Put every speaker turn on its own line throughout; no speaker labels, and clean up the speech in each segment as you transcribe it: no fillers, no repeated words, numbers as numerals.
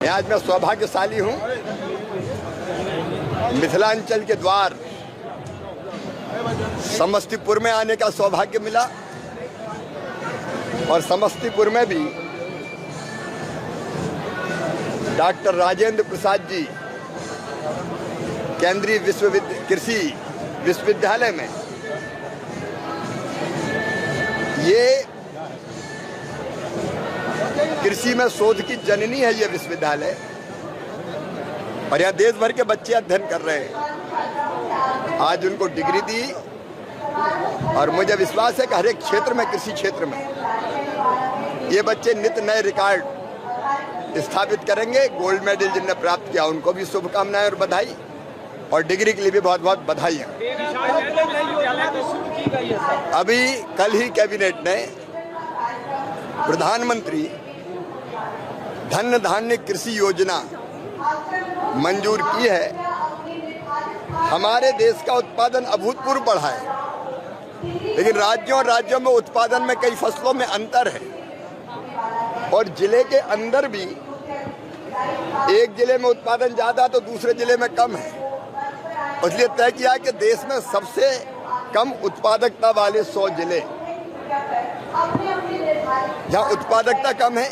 आज मैं सौभाग्यशाली हूँ, मिथिलांचल के द्वार समस्तीपुर में आने का सौभाग्य मिला और समस्तीपुर में भी डॉक्टर राजेंद्र प्रसाद जी केंद्रीय कृषि विश्वविद्यालय में ये कृषि में शोध की जननी है ये विश्वविद्यालय, और यहाँ देश भर के बच्चे अध्ययन कर रहे हैं। आज उनको डिग्री दी और मुझे विश्वास है कि हर एक क्षेत्र में, कृषि क्षेत्र में ये बच्चे नित्य नए रिकॉर्ड स्थापित करेंगे। गोल्ड मेडल जिनने प्राप्त किया उनको भी शुभकामनाएं और बधाई, और डिग्री के लिए भी बहुत बहुत बधाइयाँ। अभी कल ही कैबिनेट ने प्रधानमंत्री धन धान्य कृषि योजना मंजूर की है। हमारे देश का उत्पादन अभूतपूर्व बढ़ा है, लेकिन राज्यों में उत्पादन में कई फसलों में अंतर है, और जिले के अंदर भी एक जिले में उत्पादन ज्यादा तो दूसरे जिले में कम है। इसलिए तय किया कि देश में सबसे कम उत्पादकता वाले 100 जिले, जहाँ उत्पादकता कम है,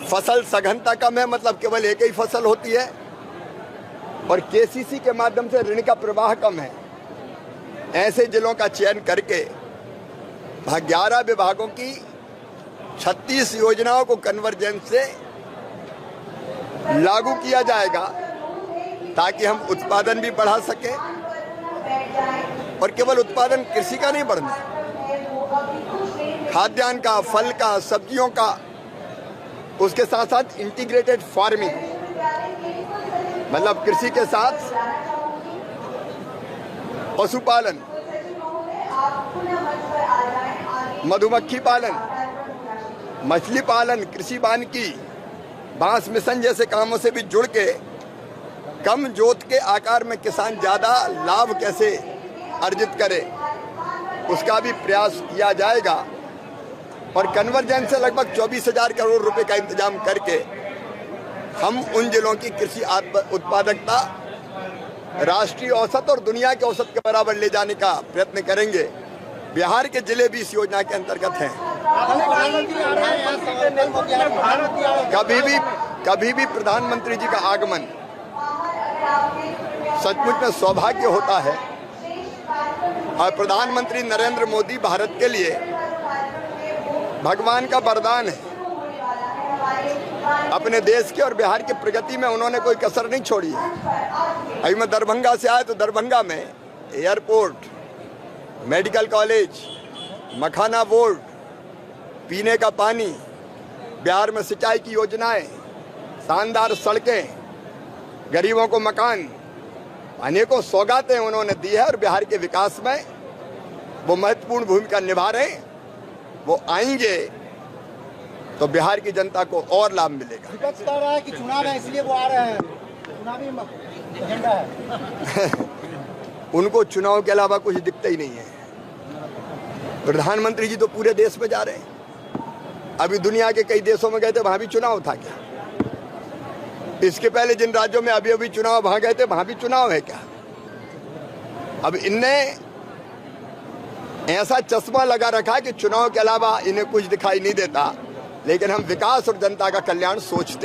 फसल सघनता कम है, मतलब केवल एक ही फसल होती है, और केसीसी के माध्यम से ऋण का प्रवाह कम है, ऐसे जिलों का चयन करके 11 विभागों की 36 योजनाओं को कन्वर्जेंस से लागू किया जाएगा, ताकि हम उत्पादन भी बढ़ा सकें। और केवल उत्पादन कृषि का नहीं बढ़ना, खाद्यान्न का, फल का, सब्जियों का, उसके साथ साथ इंटीग्रेटेड फार्मिंग, मतलब कृषि के साथ पशुपालन, मधुमक्खी पालन, मछली पालन, कृषि वानिकी, बांस मिशन जैसे कामों से भी जुड़ के कम जोत के आकार में किसान ज्यादा लाभ कैसे अर्जित करे, उसका भी प्रयास किया जाएगा। और कन्वर्जेंस से लगभग 24,000 करोड़ रुपए का इंतजाम करके हम उन जिलों की कृषि उत्पादकता राष्ट्रीय औसत और दुनिया के औसत के बराबर ले जाने का प्रयत्न करेंगे। बिहार के जिले भी इस योजना के अंतर्गत हैं। कभी भी प्रधानमंत्री जी का आगमन सचमुच में सौभाग्य होता है, और प्रधानमंत्री नरेंद्र मोदी भारत के लिए भगवान का वरदान है। अपने देश के और बिहार की प्रगति में उन्होंने कोई कसर नहीं छोड़ी है। अभी मैं दरभंगा से आया तो दरभंगा में एयरपोर्ट, मेडिकल कॉलेज, मखाना बोर्ड, पीने का पानी, बिहार में सिंचाई की योजनाएं, शानदार सड़कें, गरीबों को मकान, अनेकों सौगातें उन्होंने दी है, और बिहार के विकास में वो महत्वपूर्ण भूमिका निभा रहे हैं। वो आएंगे तो बिहार की जनता को और लाभ मिलेगा।
विपक्ष कह रहा है कि चुनाव है इसलिए वो आ रहे हैं, चुनावी एजेंडा है।
उनको चुनाव के अलावा कुछ दिखता ही नहीं है। प्रधानमंत्री जी तो पूरे देश में जा रहे हैं। अभी दुनिया के कई देशों में गए थे, वहां भी चुनाव था क्या? इसके पहले जिन राज्यों में अभी चुनाव वहां गए थे, वहां भी चुनाव है क्या? अब इनने ऐसा चश्मा लगा रखा कि चुनाव के अलावा इन्हें कुछ दिखाई नहीं देता, लेकिन हम विकास और जनता का कल्याण सोचते हैं।